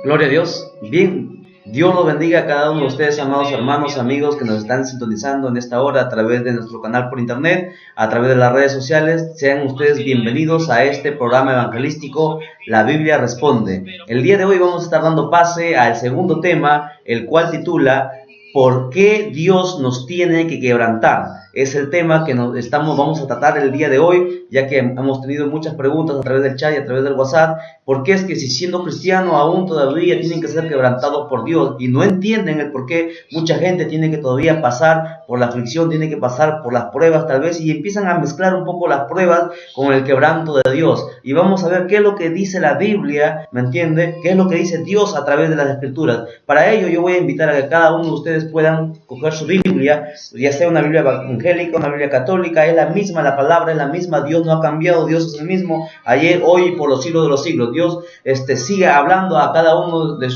Gloria a Dios. Bien, Dios los bendiga a cada uno de ustedes, amados hermanos, amigos que nos están sintonizando en esta hora a través de nuestro canal por internet, a través de las redes sociales. Sean ustedes bienvenidos a este programa evangelístico, La Biblia Responde. El día de hoy vamos a estar dando pase al segundo tema, el cual titula ¿Por qué Dios nos tiene que quebrantar? Es el tema que vamos a tratar el día de hoy, ya que hemos tenido muchas preguntas a través del chat y a través del WhatsApp. ¿Por qué es que si siendo cristiano aún todavía tienen que ser quebrantados por Dios? Y no entienden el por qué mucha gente tiene que todavía pasar por la aflicción, tiene que pasar por las pruebas tal vez, y empiezan a mezclar un poco las pruebas con el quebranto de Dios. Y vamos a ver qué es lo que dice la Biblia, ¿me entiende? ¿Qué es lo que dice Dios a través de las Escrituras? Para ello yo voy a invitar a que cada uno de ustedes puedan coger su Biblia, ya sea una Biblia evangélica, una Biblia católica, es la misma, la palabra es la misma, Dios no ha cambiado, Dios es el mismo, ayer, hoy y por los siglos de los siglos. Dios sigue hablando a cada uno de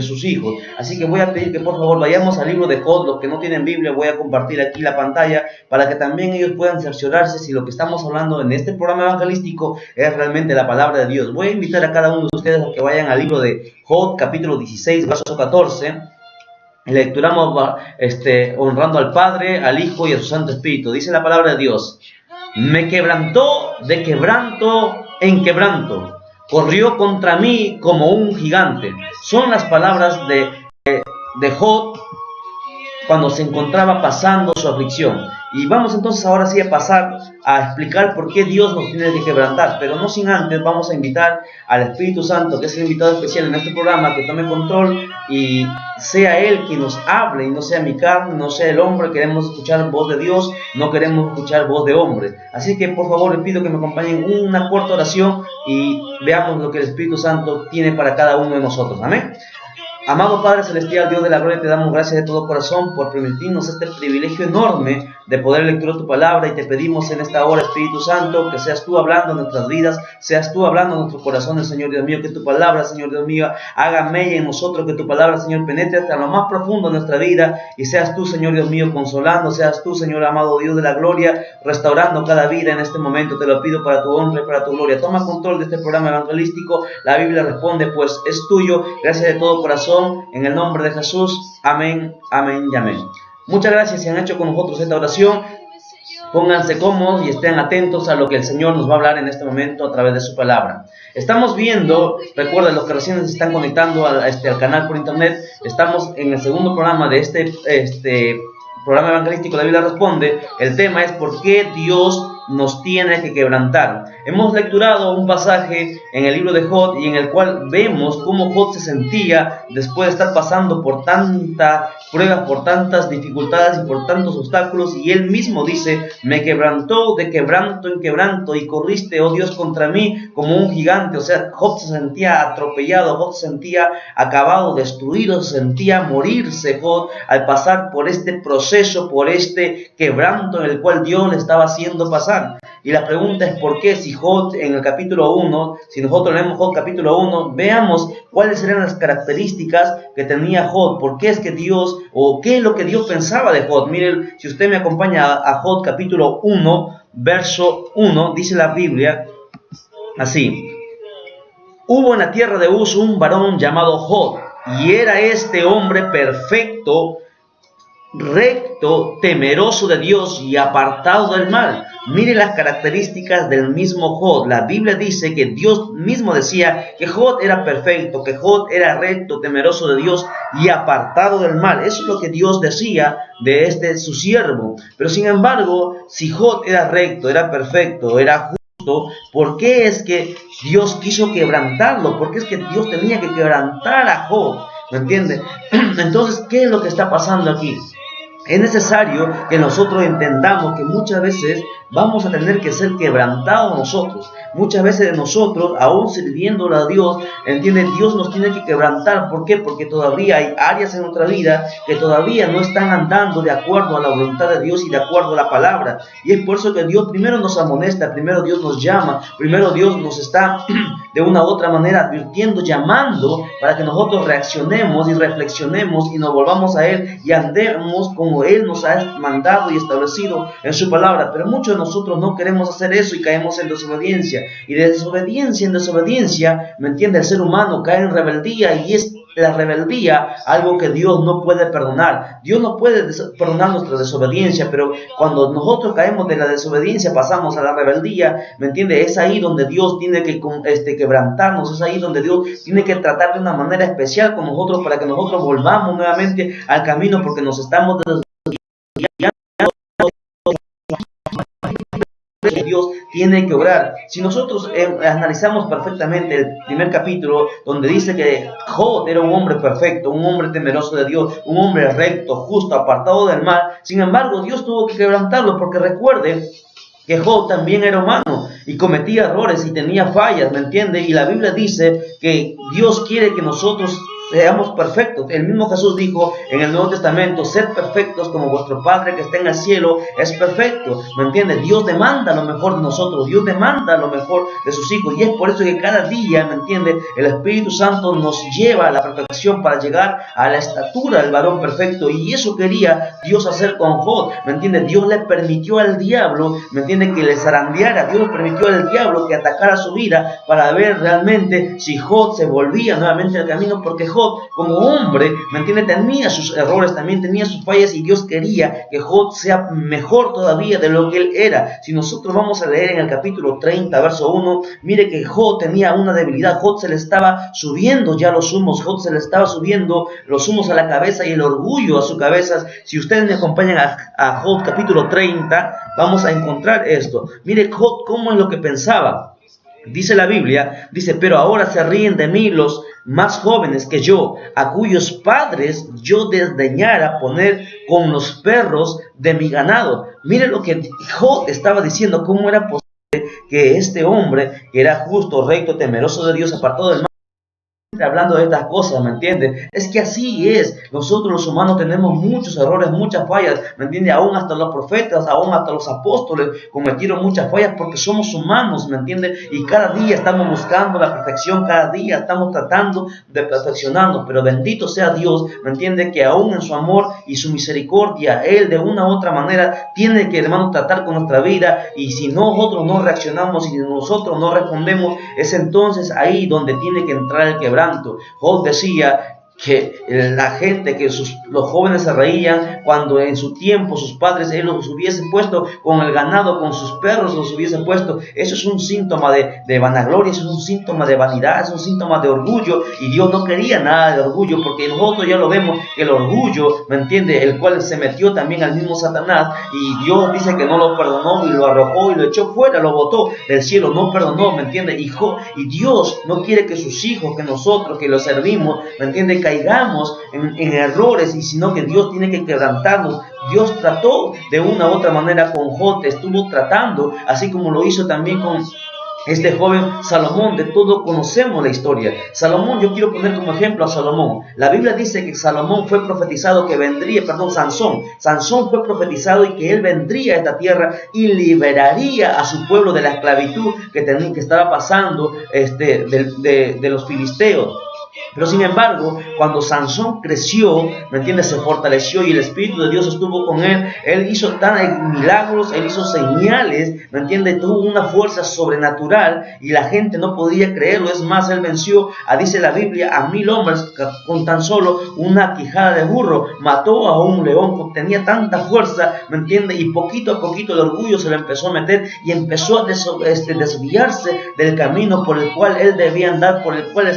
sus hijos. Así que voy a pedir que por favor vayamos al libro de Job. Los que no tienen Biblia, voy a compartir aquí la pantalla para que también ellos puedan cerciorarse si lo que estamos hablando en este programa evangelístico es realmente la palabra de Dios. Voy a invitar a cada uno de ustedes a que vayan al libro de Job, capítulo 16, verso 14. Lecturamos honrando al Padre, al Hijo y a su Santo Espíritu. Dice la palabra de Dios: me quebrantó de quebranto en quebranto, corrió contra mí como un gigante. Son las palabras de Job cuando se encontraba pasando su aflicción. Y vamos entonces ahora sí a pasar a explicar por qué Dios nos tiene que quebrantar. Pero no sin antes vamos a invitar al Espíritu Santo, que es el invitado especial en este programa, que tome control y sea Él quien nos hable y no sea mi carne, no sea el hombre. Queremos escuchar voz de Dios, no queremos escuchar voz de hombre. Así que por favor les pido que me acompañen en una corta oración y veamos lo que el Espíritu Santo tiene para cada uno de nosotros. Amén. Amado Padre Celestial, Dios de la gloria, te damos gracias de todo corazón por permitirnos este privilegio enorme de poder lecturar tu palabra, y te pedimos en esta hora, Espíritu Santo, que seas tú hablando en nuestras vidas, seas tú hablando en nuestros corazones, Señor Dios mío, que tu palabra, Señor Dios mío, haga mella en nosotros, que tu palabra, Señor, penetre hasta lo más profundo de nuestra vida, y seas tú, Señor Dios mío, consolando, seas tú, Señor amado Dios de la gloria, restaurando cada vida en este momento. Te lo pido para tu honra y para tu gloria. Toma control de este programa evangelístico. La Biblia Responde, pues es tuyo. Gracias de todo corazón, en el nombre de Jesús. Amén, amén y amén. Muchas gracias si han hecho con nosotros esta oración. Pónganse cómodos y estén atentos a lo que el Señor nos va a hablar en este momento a través de su palabra. Estamos viendo, recuerden los que recién se están conectando al canal por internet, estamos en el segundo programa de este programa evangelístico, La Biblia Responde. El tema es ¿por qué Dios nos tiene que quebrantar? Hemos lecturado un pasaje en el libro de Job, y en el cual vemos cómo Job se sentía después de estar pasando por tanta prueba, por tantas dificultades y por tantos obstáculos, y él mismo dice: me quebrantó de quebranto en quebranto, y corriste, oh Dios, contra mí como un gigante. O sea, Job se sentía atropellado, Job se sentía acabado, destruido, se sentía morirse Job al pasar por este proceso, por este quebranto en el cual Dios le estaba haciendo pasar. Y la pregunta es ¿por qué? Si Job en el capítulo 1, si nosotros leemos Job capítulo 1, veamos cuáles eran las características que tenía Job. ¿Por qué es que Dios, o qué es lo que Dios pensaba de Job? Miren, si usted me acompaña a Job capítulo 1, verso 1, dice la Biblia así: hubo en la tierra de Uz un varón llamado Job, y era este hombre perfecto, recto, temeroso de Dios y apartado del mal. Mire las características del mismo Job. La Biblia dice que Dios mismo decía que Job era perfecto, que Job era recto, temeroso de Dios y apartado del mal. Eso es lo que Dios decía de su siervo. Pero sin embargo, si Job era recto, era perfecto, era justo, ¿por qué es que Dios quiso quebrantarlo? ¿Por qué es que Dios tenía que quebrantar a Job? ¿Me entiende? Entonces, ¿qué es lo que está pasando aquí? Es necesario que nosotros entendamos que muchas veces vamos a tener que ser quebrantados nosotros. Muchas veces nosotros, aún sirviéndole a Dios, ¿entiende? Dios nos tiene que quebrantar. ¿Por qué? Porque todavía hay áreas en nuestra vida que todavía no están andando de acuerdo a la voluntad de Dios y de acuerdo a la palabra. Y es por eso que Dios primero nos amonesta, primero Dios nos llama, primero Dios nos está de una u otra manera advirtiendo, llamando, para que nosotros reaccionemos y reflexionemos y nos volvamos a Él y andemos como Él nos ha mandado y establecido en su palabra. Pero muchos muchos de nosotros no queremos hacer eso y caemos en desobediencia. Y de desobediencia en desobediencia, ¿me entiende? El ser humano cae en rebeldía, y es la rebeldía algo que Dios no puede perdonar. Dios no puede perdonar nuestra desobediencia, pero cuando nosotros caemos de la desobediencia, pasamos a la rebeldía, ¿me entiende? Es ahí donde Dios tiene que quebrantarnos, es ahí donde Dios tiene que tratar de una manera especial con nosotros para que nosotros volvamos nuevamente al camino, porque nos estamos desviando. Dios tiene que obrar. Si nosotros analizamos perfectamente el primer capítulo, donde dice que Job era un hombre perfecto, un hombre temeroso de Dios, un hombre recto, justo, apartado del mal, sin embargo Dios tuvo que quebrantarlo, porque recuerde que Job también era humano y cometía errores y tenía fallas, ¿me entiende? Y la Biblia dice que Dios quiere que nosotros seamos perfectos. El mismo Jesús dijo en el Nuevo Testamento: sed perfectos como vuestro Padre que está en el cielo es perfecto, ¿me entiendes? Dios demanda lo mejor de nosotros, Dios demanda lo mejor de sus hijos, y es por eso que cada día, ¿me entiendes?, el Espíritu Santo nos lleva a la perfección para llegar a la estatura del varón perfecto. Y eso quería Dios hacer con Job, ¿me entiendes? Dios le permitió al diablo, ¿me entiendes?, que le zarandeara. Dios le permitió al diablo que atacara su vida para ver realmente si Job se volvía nuevamente al camino, porque Job, como hombre, ¿me entiende?, tenía sus errores, también tenía sus fallas, y Dios quería que Job sea mejor todavía de lo que él era. Si nosotros vamos a leer en el capítulo 30, verso 1, mire que Job tenía una debilidad. Job se le estaba subiendo ya los humos, Job se le estaba subiendo los humos a la cabeza y el orgullo a su cabeza. Si ustedes me acompañan a Job capítulo 30, vamos a encontrar esto. Mire Job cómo es lo que pensaba. Dice la Biblia, dice: pero ahora se ríen de mí los más jóvenes que yo, a cuyos padres yo desdeñara poner con los perros de mi ganado. Mire lo que Job estaba diciendo: cómo era posible que este hombre, que era justo, recto, temeroso de Dios, apartado del mal, hablando de estas cosas, ¿me entiendes? Es que así es. Nosotros los humanos tenemos muchos errores, muchas fallas, ¿me entiendes? Aún hasta los profetas, aún hasta los apóstoles cometieron muchas fallas, porque somos humanos, ¿me entiendes? Y cada día estamos buscando la perfección, cada día estamos tratando de perfeccionarnos, pero bendito sea Dios, ¿me entiendes?, que aún en su amor y su misericordia, Él de una u otra manera tiene que, hermano, tratar con nuestra vida. Y si nosotros no reaccionamos, y si nosotros no respondemos, es entonces ahí donde tiene que entrar el quebranto. Job decía que la gente, que los jóvenes se reían cuando en su tiempo sus padres, él los hubiese puesto con el ganado, con sus perros los hubiese puesto. Eso es un síntoma de vanagloria, eso es un síntoma de vanidad, es un síntoma de orgullo, y Dios no quería nada de orgullo, porque nosotros ya lo vemos, que el orgullo, ¿me entiende?, el cual se metió también al mismo Satanás, y Dios dice que no lo perdonó y lo arrojó y lo echó fuera, lo botó del cielo, no perdonó, ¿me entiende? Y Dios no quiere que sus hijos, que nosotros, que los servimos, ¿me entiende?, caigamos en errores, y sino que Dios tiene que quebrantarnos. Dios trató de una u otra manera con Job, estuvo tratando, así como lo hizo también con este joven Salomón. De todo conocemos la historia. Salomón, yo quiero poner como ejemplo a Salomón. La Biblia dice que Salomón fue profetizado que vendría, Sansón fue profetizado y que él vendría a esta tierra y liberaría a su pueblo de la esclavitud que estaba pasando de los filisteos. Pero sin embargo, cuando Sansón creció, ¿me entiendes?, se fortaleció y el Espíritu de Dios estuvo con él. Él hizo milagros, él hizo señales, ¿me entiendes? Tuvo una fuerza sobrenatural y la gente no podía creerlo. Es más, él venció, dice la Biblia, a 1000 hombres con tan solo una quijada de burro. Mató a un león, tenía tanta fuerza, ¿me entiendes? Y poquito a poquito el orgullo se le empezó a meter y empezó a desviarse del camino por el cual él debía andar, por el cual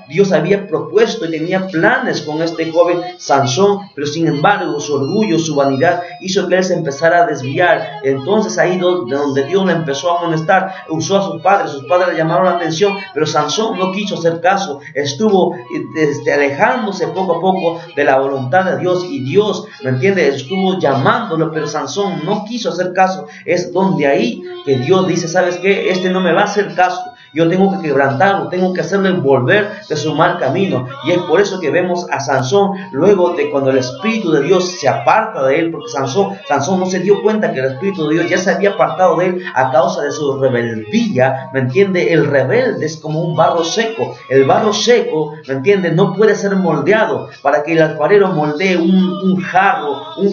Dios había propuesto y tenía planes con este joven Sansón. Pero sin embargo su orgullo, su vanidad hizo que él se empezara a desviar. Entonces ahí donde Dios le empezó a amonestar, usó a sus padres le llamaron la atención, pero Sansón no quiso hacer caso, estuvo alejándose poco a poco de la voluntad de Dios, y Dios, ¿me entiendes?, estuvo llamándolo, pero Sansón no quiso hacer caso. Es donde ahí que Dios dice: ¿sabes qué? No me va a hacer caso. yo tengo que quebrantarlo, tengo que hacerle volver de su mal camino. Y es por eso que vemos a Sansón, luego de cuando el Espíritu de Dios se aparta de él, porque Sansón no se dio cuenta que el Espíritu de Dios ya se había apartado de él a causa de su rebeldía, ¿me entiende? El rebelde es como un barro seco. El barro seco, ¿me entiende? No puede ser moldeado. Para que el alfarero moldee un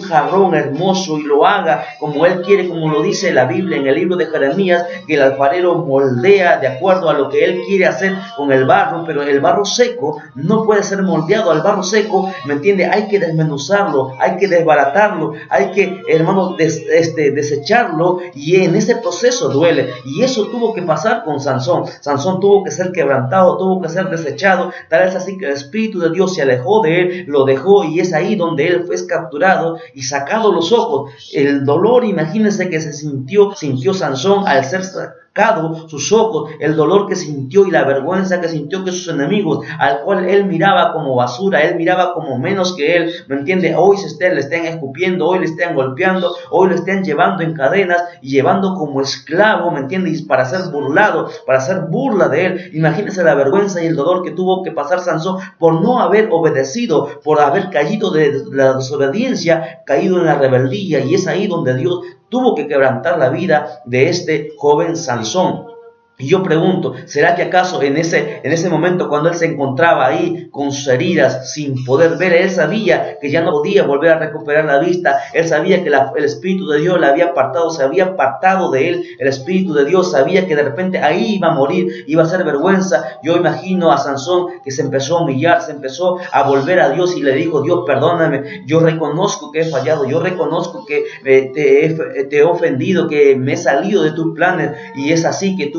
jarrón hermoso y lo haga como él quiere, como lo dice la Biblia en el libro de Jeremías, que el alfarero moldea de acuerdo a lo que él quiere hacer con el barro, pero el barro seco no puede ser moldeado. Al barro seco, ¿me entiende? Hay que desmenuzarlo, hay que desbaratarlo, hay que, hermano, desecharlo, y en ese proceso duele. Y eso tuvo que pasar con Sansón. Sansón tuvo que ser quebrantado, tuvo que ser desechado. Tal es así que el Espíritu de Dios se alejó de él, lo dejó, y es ahí donde él fue capturado y sacado los ojos. El dolor, imagínense que sintió Sansón al ser sacado sus ojos, el dolor que sintió y la vergüenza que sintió que sus enemigos, al cual él miraba como basura, él miraba como menos que él, ¿me entiende? Hoy le estén escupiendo, hoy le estén golpeando, hoy le estén llevando en cadenas y llevando como esclavo, ¿me entiende? Y para ser burlado, para hacer burla de él. Imagínense la vergüenza y el dolor que tuvo que pasar Sansón por no haber obedecido, por haber caído de la desobediencia, caído en la rebeldía, y es ahí donde Dios tuvo que quebrantar la vida de este joven Sansón. Y yo pregunto, ¿será que acaso en ese momento, cuando él se encontraba ahí con sus heridas, sin poder ver, él sabía que ya no podía volver a recuperar la vista? Él sabía que el Espíritu de Dios le había apartado, se había apartado de él. El Espíritu de Dios sabía que de repente ahí iba a morir, iba a ser vergüenza. Yo imagino a Sansón que se empezó a humillar, se empezó a volver a Dios y le dijo: Dios, perdóname, yo reconozco que he fallado, yo reconozco que te he ofendido, que me he salido de tus planes, y es así que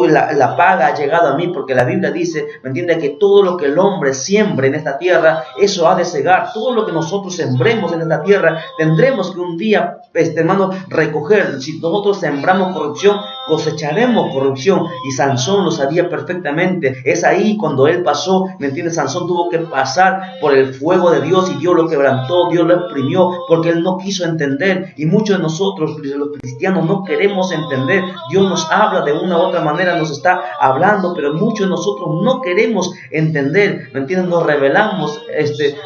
la paga ha llegado a mí, porque la Biblia dice, ¿me entiendes?, que todo lo que el hombre siembre en esta tierra, eso ha de segar. Todo lo que nosotros sembremos en esta tierra, tendremos que un día, hermano, recoger. Si nosotros sembramos corrupción, cosecharemos corrupción, y Sansón lo sabía perfectamente. Es ahí cuando él pasó, ¿me entiendes? Sansón tuvo que pasar por el fuego de Dios, y Dios lo quebrantó, Dios lo exprimió, porque él no quiso entender. Y muchos de nosotros, los cristianos, no queremos entender. Dios nos habla de una u otra manera, nos está hablando, pero muchos de nosotros no queremos entender, ¿me entiendes? Nos rebelamos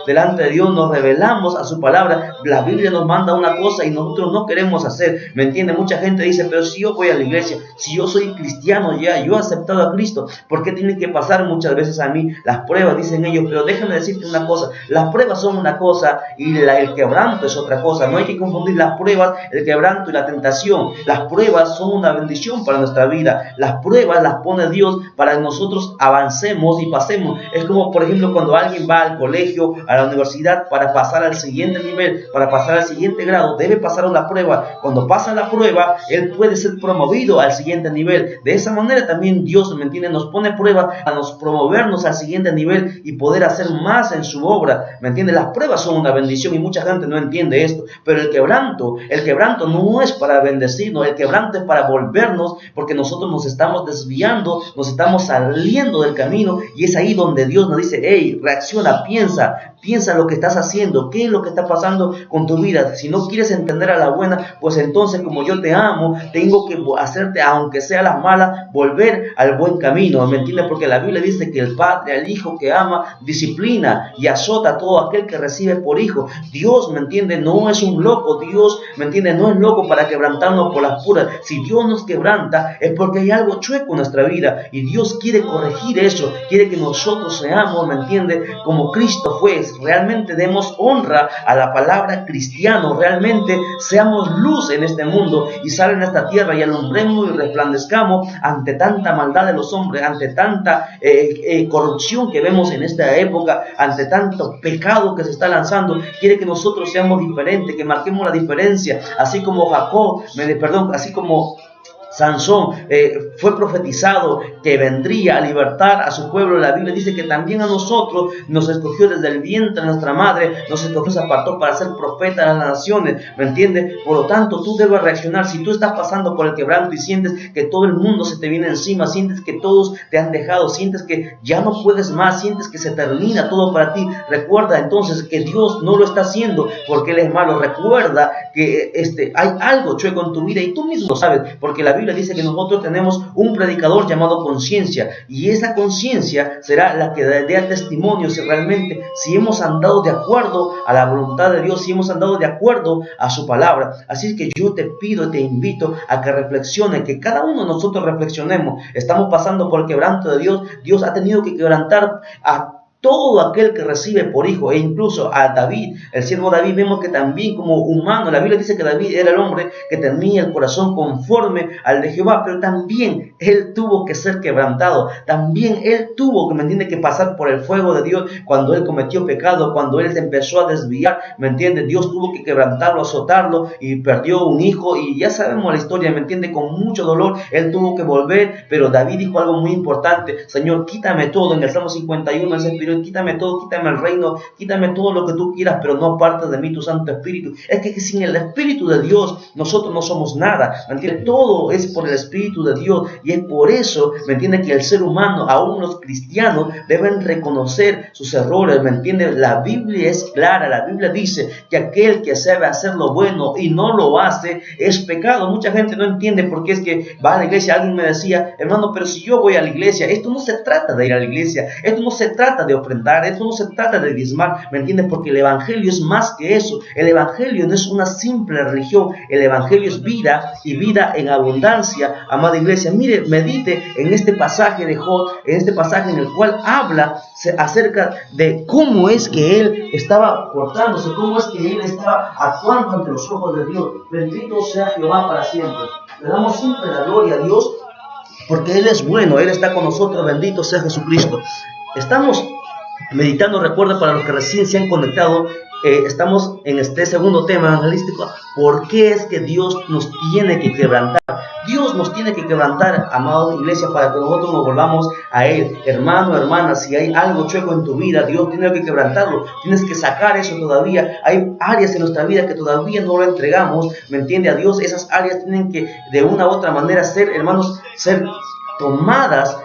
delante de Dios, nos rebelamos a su palabra. La Biblia nos manda una cosa y nosotros no queremos hacer, ¿me entiendes? Mucha gente dice: pero si yo voy a la iglesia, si yo soy cristiano ya, yo he aceptado a Cristo, ¿por qué tiene que pasar muchas veces a mí las pruebas? Dicen ellos. Pero déjame decirte una cosa: las pruebas son una cosa y el quebranto es otra cosa. No hay que confundir las pruebas, el quebranto y la tentación. Las pruebas son una bendición para nuestra vida. Las pruebas las pone Dios para que nosotros avancemos y pasemos. Es como, por ejemplo, cuando alguien va al colegio, a la universidad, para pasar al siguiente nivel, para pasar al siguiente grado, debe pasar una prueba. Cuando pasa la prueba, él puede ser promovido al siguiente nivel. De esa manera también Dios, ¿me entiende?, nos pone prueba a nos promovernos al siguiente nivel y poder hacer más en su obra, ¿me entiende? Las pruebas son una bendición y mucha gente no entiende esto. Pero el quebranto no es para bendecirnos, el quebranto es para volvernos, porque nosotros nos estamos desviando, nos estamos saliendo del camino, y es ahí donde Dios nos dice: hey, reacciona, piensa lo que estás haciendo, qué es lo que está pasando con tu vida. Si no quieres entender a la buena, pues entonces, como yo te amo, tengo que hacerte, aunque sea las malas, volver al buen camino, ¿me entiendes? Porque la Biblia dice que el padre al hijo que ama disciplina y azota a todo aquel que recibe por hijo. Dios, ¿me entiende?, no es un loco. Dios, ¿me entiende?, no es loco para quebrantarnos por las puras. Si Dios nos quebranta, es porque hay algo chueco en nuestra vida, y Dios quiere corregir eso, quiere que nosotros seamos, ¿me entiende?, como Cristo fue. Realmente demos honra a la palabra cristiano, realmente seamos luz en este mundo y sal en esta tierra, y alumbremos y resplandezcamos ante tanta maldad de los hombres, ante tanta corrupción que vemos en esta época, ante tanto pecado que se está lanzando. Quiere que nosotros seamos diferentes, que marquemos la diferencia, así como así como Sansón fue profetizado que vendría a libertar a su pueblo. La Biblia dice que también a nosotros nos escogió desde el vientre de nuestra madre, nos escogió, se apartó para ser profeta de las naciones, ¿me entiendes? Por lo tanto, tú debes reaccionar. Si tú estás pasando por el quebranto y sientes que todo el mundo se te viene encima, sientes que todos te han dejado, sientes que ya no puedes más, sientes que se termina todo para ti, recuerda entonces que Dios no lo está haciendo porque Él es malo. Recuerda que hay algo chueco en tu vida y tú mismo lo sabes, porque la Biblia Biblia dice que nosotros tenemos un predicador llamado conciencia, y esa conciencia será la que dé testimonio si realmente, si hemos andado de acuerdo a la voluntad de Dios, si hemos andado de acuerdo a su palabra. Así que yo te pido y te invito a que reflexiones, que cada uno de nosotros reflexionemos. Estamos pasando por el quebranto de Dios. Dios ha tenido que quebrantar a todo aquel que recibe por hijo, e incluso a David, el siervo David. Vemos que también como humano, la Biblia dice que David era el hombre que tenía el corazón conforme al de Jehová, pero también él tuvo que ser quebrantado, también él tuvo que, ¿me entiende?, que pasar por el fuego de Dios cuando él cometió pecado, cuando él se empezó a desviar, ¿me entiende? Dios tuvo que quebrantarlo, azotarlo, y perdió un hijo, y ya sabemos la historia, ¿me entiende? Con mucho dolor él tuvo que volver, pero David dijo algo muy importante: Señor, quítame todo. En el Salmo 51 ese espíritu: quítame todo, quítame el reino, quítame todo lo que tú quieras, pero no apartes de mí tu Santo Espíritu. Es que sin el Espíritu de Dios nosotros no somos nada, ¿me entiendes? Todo es por el Espíritu de Dios, y es por eso, ¿me entiendes?, que el ser humano, aún los cristianos, deben reconocer sus errores, ¿me entiendes? La Biblia es clara, la Biblia dice que aquel que sabe hacer lo bueno y no lo hace es pecado. Mucha gente no entiende por qué es que va a la iglesia. Alguien me decía: hermano, pero si yo voy a la iglesia, esto no se trata de ir a la iglesia, esto no se trata de ofrendar, esto no se trata de diezmar, ¿me entiendes? Porque el evangelio es más que eso. El evangelio no es una simple religión, el evangelio es vida, y vida en abundancia. Amada iglesia, mire, medite en este pasaje de Job, en este pasaje en el cual habla acerca de cómo es que él estaba portándose, cómo es que él estaba actuando ante los ojos de Dios. Bendito sea Jehová para siempre. Le damos siempre la gloria a Dios, porque Él es bueno, Él está con nosotros. Bendito sea Jesucristo. Estamos meditando, recuerda, para los que recién se han conectado, estamos en este segundo tema evangelístico: ¿por qué es que Dios nos tiene que quebrantar? Dios nos tiene que quebrantar, amada iglesia, para que nosotros nos volvamos a Él. Hermano, hermana, si hay algo chueco en tu vida, Dios tiene que quebrantarlo. Tienes que sacar eso todavía. Hay áreas en nuestra vida que todavía no lo entregamos, ¿me entiende?, a Dios. Esas áreas tienen que, de una u otra manera, ser, hermanos, ser tomadas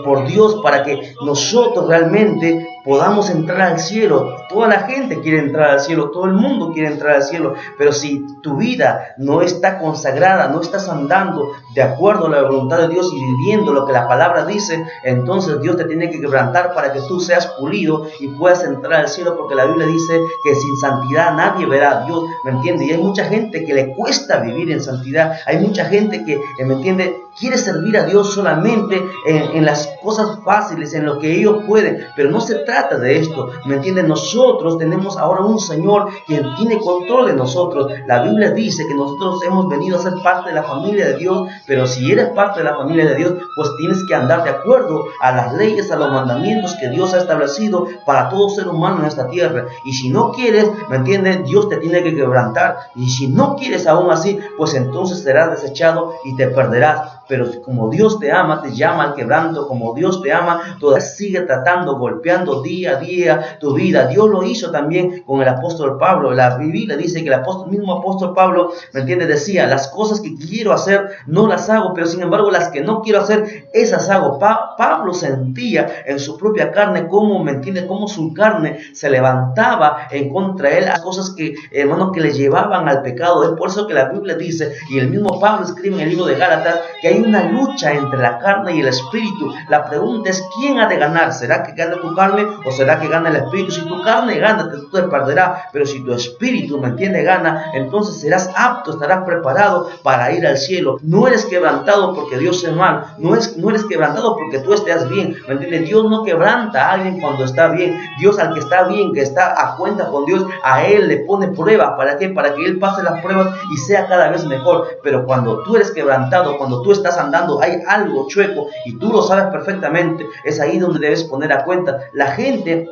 por Dios, para que nosotros realmente podamos entrar al cielo. Toda la gente quiere entrar al cielo, todo el mundo quiere entrar al cielo, pero si tu vida no está consagrada, no estás andando de acuerdo a la voluntad de Dios y viviendo lo que la palabra dice, entonces Dios te tiene que quebrantar para que tú seas pulido y puedas entrar al cielo, porque la Biblia dice que sin santidad nadie verá a Dios, ¿me entiende? Y hay mucha gente que le cuesta vivir en santidad. Hay mucha gente que, ¿me entiende?, quiere servir a Dios solamente en las cosas fáciles, en lo que ellos pueden, pero no se trata de esto, ¿me entienden? Nosotros tenemos ahora un Señor quien tiene control de nosotros. La Biblia dice que nosotros hemos venido a ser parte de la familia de Dios, pero si eres parte de la familia de Dios, pues tienes que andar de acuerdo a las leyes, a los mandamientos que Dios ha establecido para todo ser humano en esta tierra. Y si no quieres, ¿me entienden?, Dios te tiene que quebrantar. Y si no quieres aún así, pues entonces serás desechado y te perderás. Pero como Dios te ama, te llama al quebranto. Como Dios te ama, todavía sigue tratando, golpeando día a día tu vida. Dios lo hizo también con el apóstol Pablo. La Biblia dice que el mismo apóstol Pablo, ¿me entiende?, decía: las cosas que quiero hacer no las hago, pero sin embargo las que no quiero hacer, esas hago. Pablo sentía en su propia carne cómo, ¿me entiende?, cómo su carne se levantaba en contra de él, las cosas que, hermanos, que le llevaban al pecado. Es por eso que la Biblia dice, y el mismo Pablo escribe en el libro de Gálatas, que hay una lucha entre la carne y el espíritu. La pregunta es: ¿quién ha de ganar? ¿Será que gana tu carne o será que gana el espíritu? Si tu carne gana, tú te perderás, pero si tu espíritu, ¿me entiende?, gana, entonces serás apto, estarás preparado para ir al cielo. No eres quebrantado porque Dios es mal, no eres quebrantado porque tú estés bien, ¿me entiende? Dios no quebranta a alguien cuando está bien. Dios, al que está bien, que está a cuenta con Dios, a él le pone pruebas. ¿Para qué? Para que él pase las pruebas y sea cada vez mejor. Pero cuando tú eres quebrantado, cuando tú estás andando, hay algo chueco y tú lo sabes perfectamente, es ahí donde debes poner a cuenta. La gente,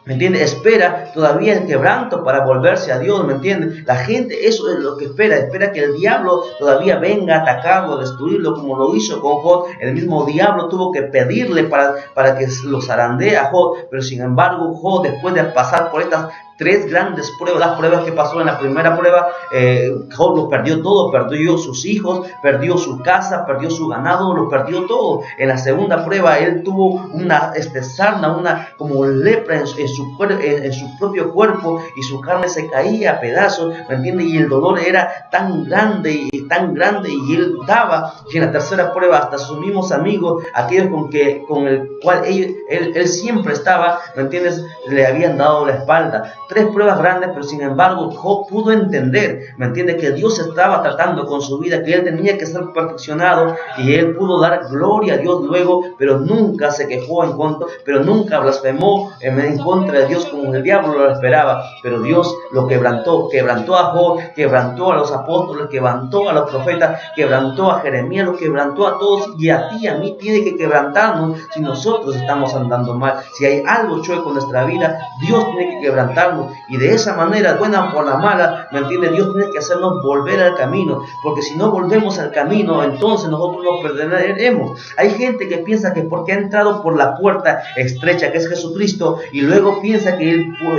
¿me entiende?, espera todavía el quebranto para volverse a Dios, ¿me entiende? La gente eso es lo que espera que el diablo todavía venga a atacarlo, a destruirlo, como lo hizo con Job. El mismo diablo tuvo que pedirle para que lo zarandee a Job, pero sin embargo Job, después de pasar por estas tres grandes pruebas. Las pruebas que pasó en la primera prueba, Job lo perdió todo, perdió sus hijos, perdió su casa, perdió su ganado, lo perdió todo. En la segunda prueba él tuvo una sarna, como lepra en su propio cuerpo, y su carne se caía a pedazos, ¿me entiendes? Y el dolor era tan grande, y él daba. Y en la tercera prueba hasta sus mismos amigos, aquellos con el cual él siempre estaba, ¿me entiendes?, le habían dado la espalda. Tres pruebas grandes, pero sin embargo Job pudo entender, ¿me entiendes?, que Dios estaba tratando con su vida, que él tenía que ser perfeccionado, y él pudo dar gloria a Dios luego, pero nunca se quejó pero nunca blasfemó en contra de Dios como el diablo lo esperaba. Pero Dios lo quebrantó a Job, quebrantó a los apóstoles, quebrantó a los profetas, quebrantó a Jeremías, lo quebrantó a todos, y a ti, a mí tiene que quebrantarnos si nosotros estamos andando mal. Si hay algo chueco en nuestra vida, Dios tiene que quebrantarnos, y de esa manera, buena por la mala, ¿me entiendes?, Dios tiene que hacernos volver al camino, porque si no volvemos al camino, entonces nosotros nos perderemos. Hay gente que piensa que porque ha entrado por la puerta estrecha, que es Jesucristo, y luego piensa que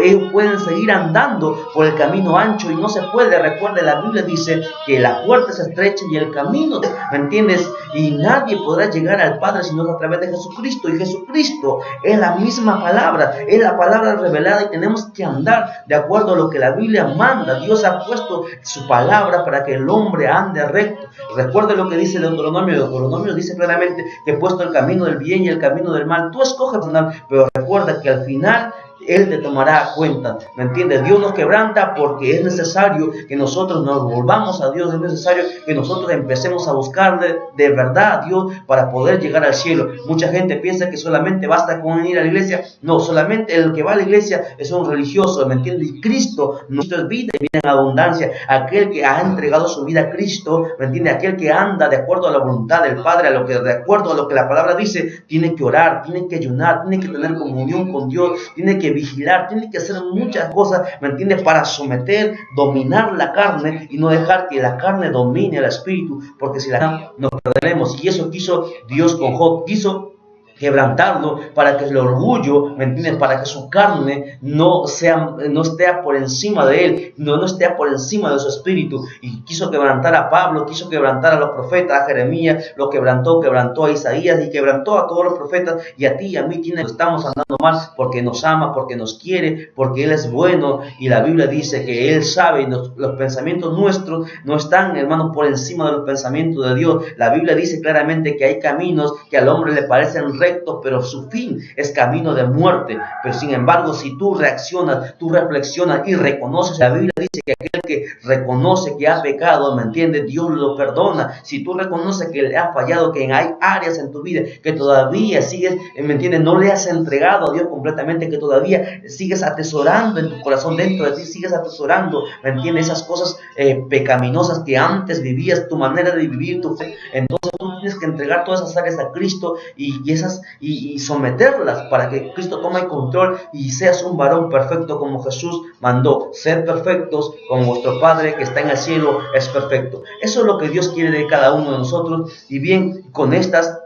ellos pueden seguir andando por el camino ancho, y no se puede. Recuerda, la Biblia dice que la puerta es estrecha y el camino, ¿me entiendes?, y nadie podrá llegar al Padre sino a través de Jesucristo, y Jesucristo es la misma palabra, es la palabra revelada, y tenemos que andar de acuerdo a lo que la Biblia manda. Dios ha puesto su palabra para que el hombre ande recto. Recuerda lo que dice Deuteronomio. Deuteronomio dice claramente que he puesto el camino del bien y el camino del mal. Tú escoges, pero recuerda que al final Él te tomará a cuenta, ¿me entiendes? Dios nos quebranta porque es necesario que nosotros nos volvamos a Dios, es necesario que nosotros empecemos a buscarle de verdad a Dios para poder llegar al cielo. Mucha gente piensa que solamente basta con ir a la iglesia. No, solamente el que va a la iglesia es un religioso, ¿me entiendes? Y Cristo, nuestra vida y vida en abundancia. Aquel que ha entregado su vida a Cristo, ¿me entiendes? Aquel que anda de acuerdo a la voluntad del Padre, de acuerdo a lo que la palabra dice, tiene que orar, tiene que ayunar, tiene que tener comunión con Dios, tiene que vigilar, tiene que hacer muchas cosas, ¿me entiendes?, para someter, dominar la carne, y no dejar que la carne domine al espíritu, porque si la carne nos perderemos. Y eso quiso Dios con Job, quiso quebrantarlo para que el orgullo, ¿me entiendes?, para que su carne no esté por encima de él, no esté por encima de su espíritu. Y quiso quebrantar a Pablo, quiso quebrantar a los profetas, a Jeremías, lo quebrantó a Isaías, y quebrantó a todos los profetas. Y a ti y a mí estamos andando mal porque nos ama, porque nos quiere, porque Él es bueno. Y la Biblia dice que Él sabe, y los pensamientos nuestros no están, hermanos, por encima de los pensamientos de Dios. La Biblia dice claramente que hay caminos que al hombre le parecen rectos, pero su fin es camino de muerte. Pero sin embargo, si tú reaccionas, tú reflexionas y reconoces, la Biblia dice que aquel que reconoce que ha pecado, ¿me entiendes?, Dios lo perdona. Si tú reconoces que le ha fallado, que hay áreas en tu vida que todavía sigues, ¿me entiendes?, no le has entregado a Dios completamente, que todavía sigues atesorando en tu corazón, dentro de ti sigues atesorando, ¿me entiendes?, esas cosas pecaminosas que antes vivías, tu manera de vivir, tu fe. Entonces tú tienes que entregar todas esas áreas a Cristo y someterlas para que Cristo tome el control y seas un varón perfecto como Jesús mandó. Ser perfectos como vuestro Padre que está en el cielo es perfecto. Eso es lo que Dios quiere de cada uno de nosotros. Y bien, con estas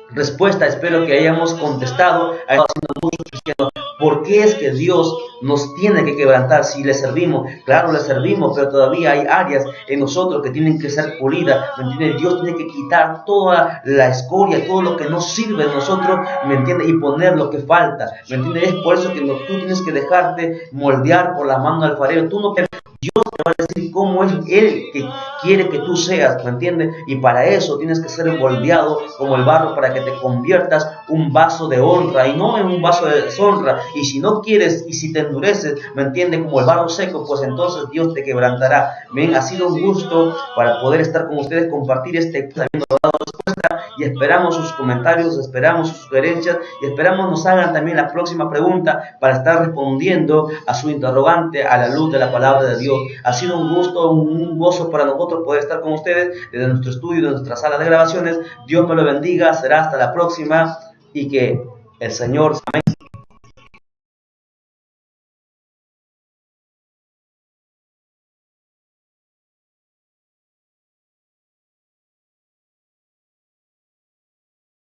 respuestas espero que hayamos contestado, haciendo muchos cristianos. ¿Por qué es que Dios nos tiene que quebrantar si le servimos? Claro, le servimos, pero todavía hay áreas en nosotros que tienen que ser pulidas, ¿me entiendes? Dios tiene que quitar toda la escoria, todo lo que no sirve de nosotros, ¿me entiendes?, y poner lo que falta, ¿me entiendes? Es por eso que tú tienes que dejarte moldear por la mano del alfarero. Tú no, Dios te va a decir cómo es Él que quiere que tú seas, ¿me entiendes? Y para eso tienes que ser moldeado como el barro, para que te conviertas un vaso de honra y no en un vaso de deshonra. Y si no quieres, y si te endureces, ¿me entiendes?, como el barro seco, pues entonces Dios te quebrantará. Bien, ha sido un gusto para poder estar con ustedes, compartir este habiendo dado respuesta, y esperamos sus comentarios, esperamos sus sugerencias, y esperamos nos hagan también la próxima pregunta para estar respondiendo a su interrogante a la luz de la palabra de Dios. Ha sido un gusto, un gozo para nosotros poder estar con ustedes desde nuestro estudio, de nuestra sala de grabaciones. Dios me lo bendiga, será hasta la próxima, y que el Señor, amén,